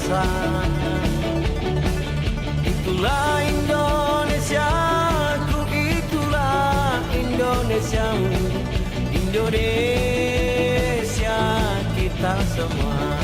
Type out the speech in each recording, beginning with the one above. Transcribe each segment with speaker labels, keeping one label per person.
Speaker 1: bangsa. Itulah Indonesia ku, itulah Indonesia, Indonesia kita semua.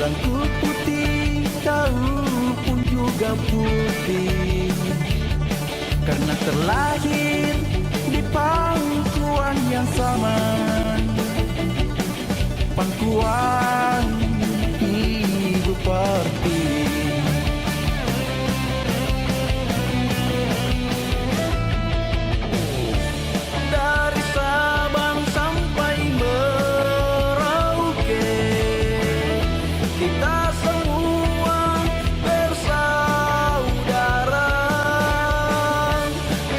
Speaker 1: Tulangku putih, kau pun juga putih, karena terlahir di pangkuan yang sama, pangkuan ibu pertiwi. Dari Sabang sampai Merauke, kita semua bersaudara.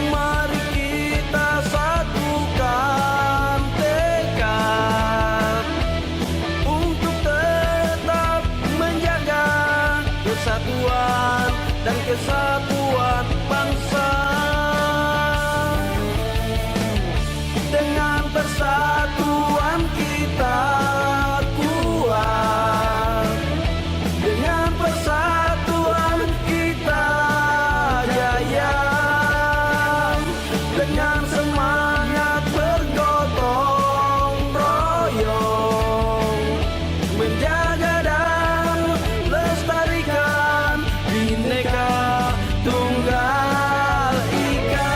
Speaker 1: Mari kita satukan tekad untuk tetap menjaga persatuan dan kesatuan bangsa. Dengan persatuan kita kuat, dengan persatuan kita jaya, dengan semangat bergotong royong, menjaga dan lestarikan Bhinneka Tunggal Ika.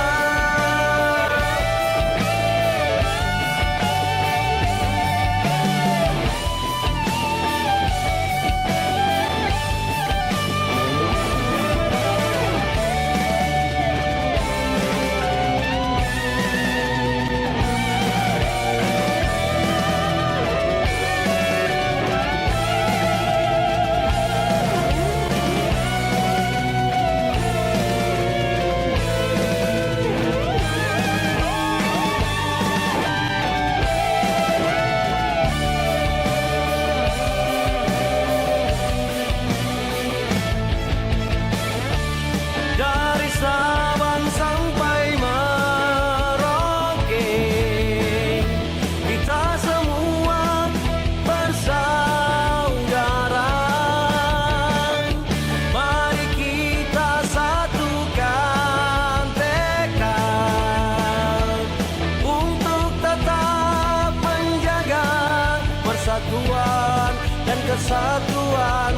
Speaker 1: Dari Sabang sampai Merauke, kita semua bersaudara. Mari kita satukan tekad untuk tetap menjaga persatuan dan kesatuan